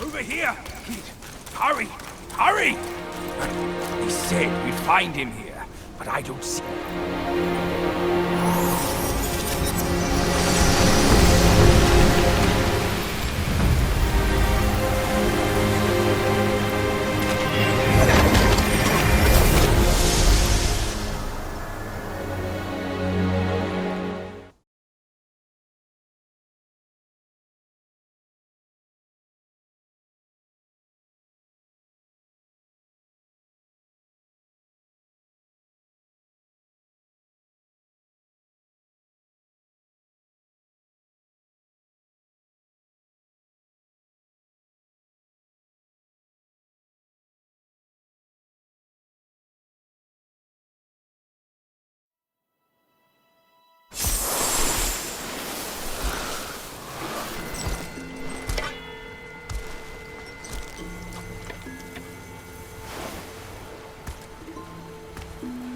Over here! Kid, hurry! Hurry! He said we'd find him here, but I don't see...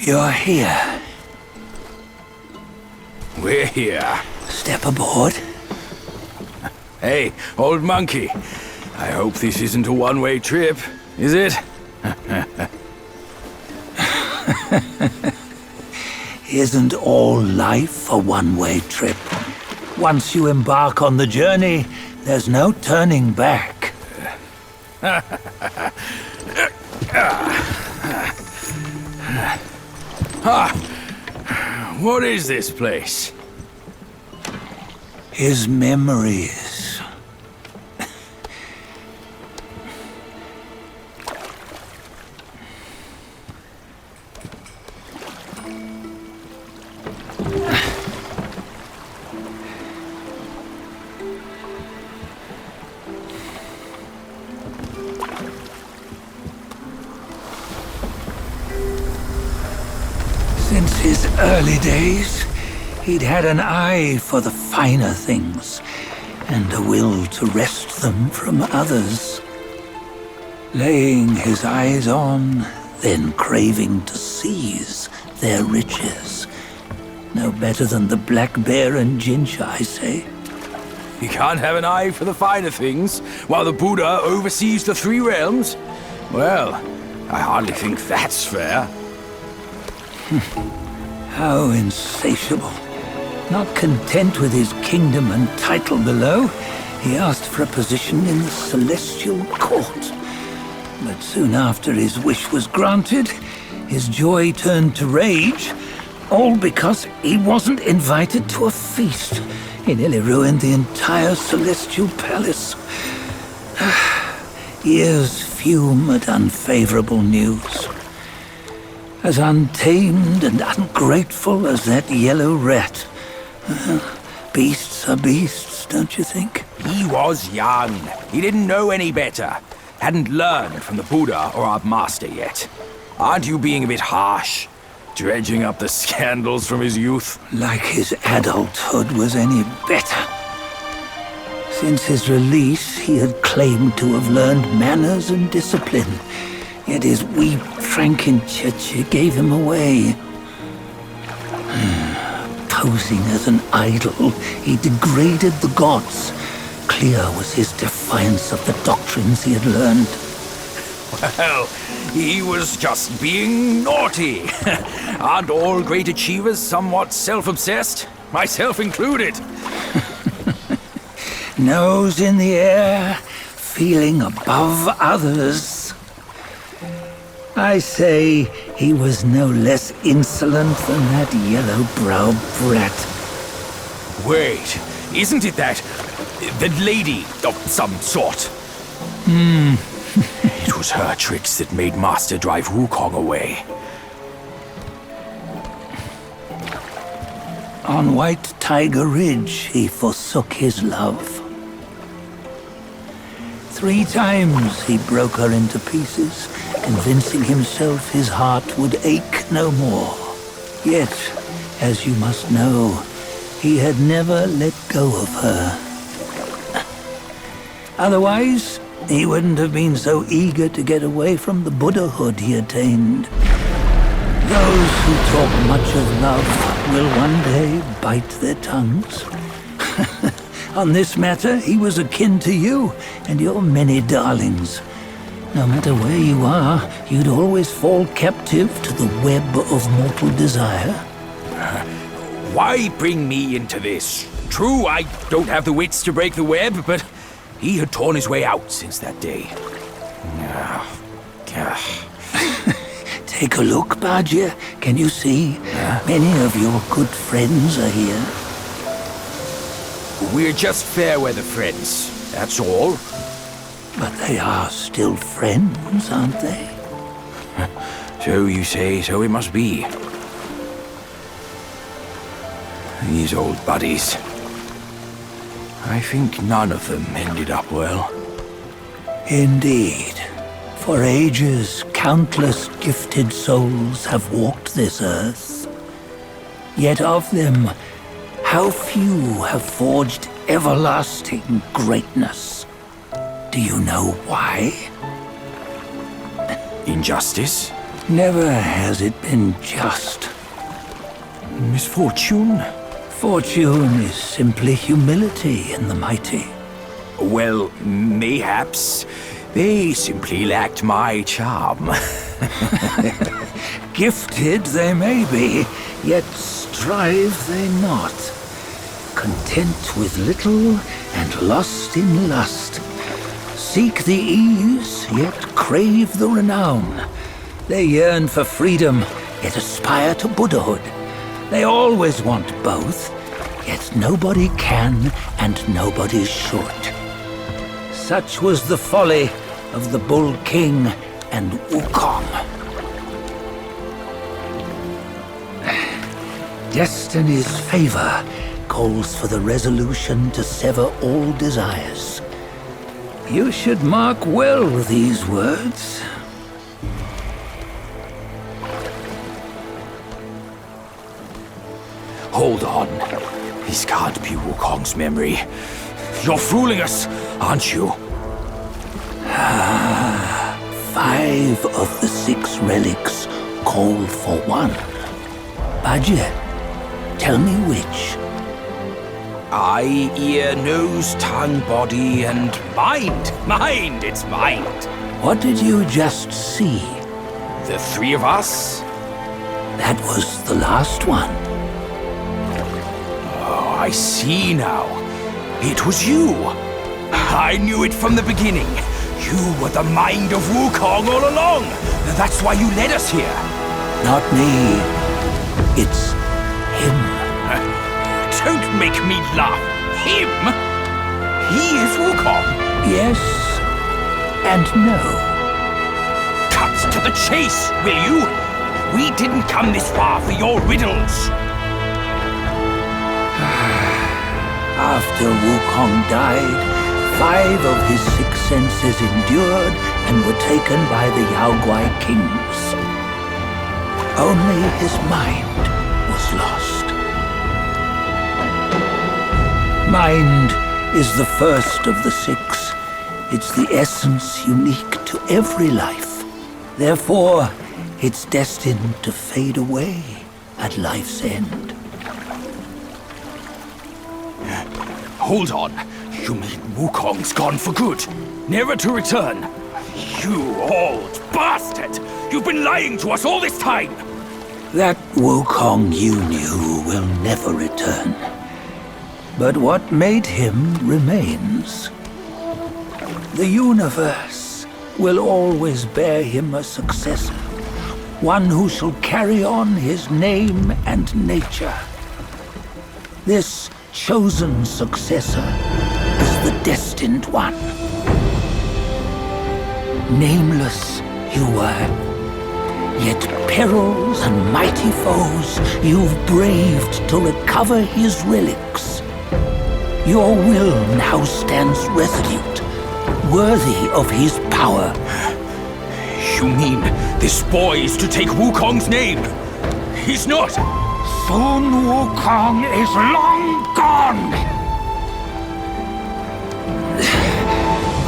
You're here. We're here. Step aboard. Hey, old monkey. I hope this isn't a one-way trip, is it? Isn't all life a one-way trip? Once you embark on the journey, there's no turning back. What is this place? His memories. Since his early days, he'd had an eye for the finer things, and a will to wrest them from others. Laying his eyes on, then craving to seize their riches. No better than the black bear and ginger, I say. You can't have an eye for the finer things, while the Buddha oversees the three realms? Well, I hardly think that's fair. How insatiable. Not content with his kingdom and title below, he asked for a position in the celestial court. But soon after his wish was granted, his joy turned to rage, all because he wasn't invited to a feast. He nearly ruined the entire celestial palace. Ears fume at unfavorable news. As untamed and ungrateful as that yellow rat. Beasts are beasts, don't you think? He was young. He didn't know any better. Hadn't learned from the Buddha or our master yet. Aren't you being a bit harsh? Dredging up the scandals from his youth? Like his adulthood was any better. Since his release, he had claimed to have learned manners and discipline. Yet his weak Frankenchurch gave him away. Posing as an idol, he degraded the gods. Clear was his defiance of the doctrines he had learned. Well, he was just being naughty. Aren't all great achievers somewhat self-obsessed? Myself included. Nose in the air, feeling above others. I say he was no less insolent than that yellow-browed brat. Wait, isn't it that lady of some sort? It was her tricks that made Master drive Wukong away. On White Tiger Ridge, he forsook his love. 3 times he broke her into pieces, convincing himself his heart would ache no more. Yet, as you must know, he had never let go of her. Otherwise, he wouldn't have been so eager to get away from the Buddhahood he attained. Those who talk much of love will one day bite their tongues. On this matter, he was akin to you and your many darlings. No matter where you are, you'd always fall captive to the web of mortal desire. Why bring me into this? True, I don't have the wits to break the web, but he had torn his way out since that day. Take a look, Badger. Can you see? Many of your good friends are here. We're just fair weather friends, that's all. But they are still friends, aren't they? So you say, so it must be. These old buddies. I think none of them ended up well. Indeed. For ages, countless gifted souls have walked this earth. Yet of them, how few have forged everlasting greatness? Do you know why? Injustice? Never has it been just. Misfortune? Fortune is simply humility in the mighty. Well, mayhaps. They simply lacked my charm. Gifted they may be, yet strive they not. Content with little and lost in lust. Seek the ease, yet crave the renown. They yearn for freedom, yet aspire to Buddhahood. They always want both, yet nobody can and nobody should. Such was the folly of the Bull King and Wukong. Destiny's favor calls for the resolution to sever all desires. You should mark well these words. Hold on. This can't be Wukong's memory. You're fooling us, aren't you? 5 of the 6 relics call for one. Badger, tell me which. Eye, ear, nose, tongue, body, and mind. Mind, it's mind. What did you just see? The 3 of us? That was the last one. Oh, I see now. It was you. I knew it from the beginning. You were the mind of Wukong all along. That's why you led us here. Not me. It's him. Don't make me laugh. Him? He is Wukong. Yes and no. Cut to the chase, will you? We didn't come this far for your riddles. After Wukong died, 5 of his 6 senses endured and were taken by the Yaoguai kings. Only his mind was lost. Mind is the first of the 6. It's the essence unique to every life. Therefore, it's destined to fade away at life's end. Hold on. You mean Wukong's gone for good? Never to return? You old bastard! You've been lying to us all this time! That Wukong you knew will never return. But what made him remains. The universe will always bear him a successor. One who shall carry on his name and nature. This chosen successor is the destined one. Nameless you were, yet perils and mighty foes you've braved to recover his relics. Your will now stands resolute, worthy of his power. You mean this boy is to take Wukong's name? He's not! Sun Wukong is long gone!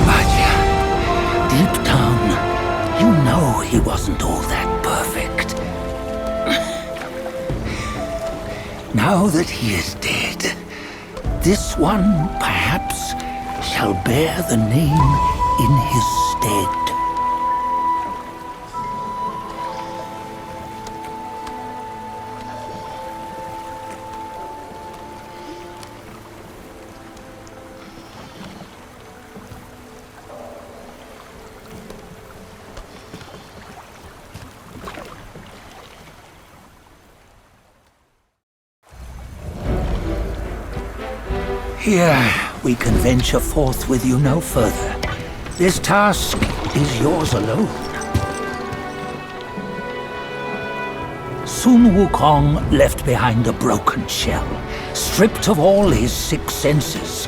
Bajia, deep down, you know he wasn't all that perfect. Now that he is dead, this one, perhaps, shall bear the name in his stead. Here, we can venture forth with you no further. This task is yours alone. Sun Wukong left behind a broken shell, stripped of all his 6 senses.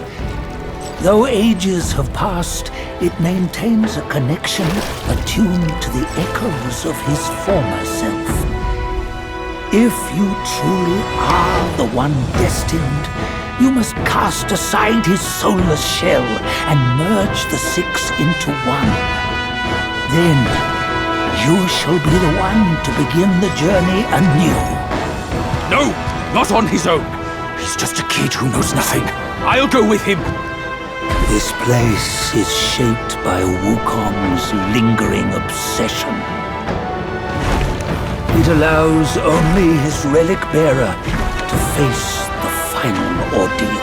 Though ages have passed, it maintains a connection attuned to the echoes of his former self. If you truly are the one destined, you must cast aside his soulless shell and merge the 6 into one. Then, you shall be the one to begin the journey anew. No, not on his own. He's just a kid who knows nothing. I'll go with him. This place is shaped by Wukong's lingering obsession. It allows only his relic bearer to face the final ordeal.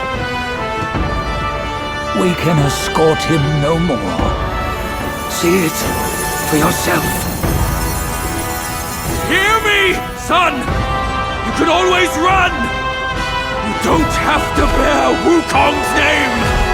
We can escort him no more. See it for yourself. Hear me, son! You can always run! You don't have to bear Wukong's name!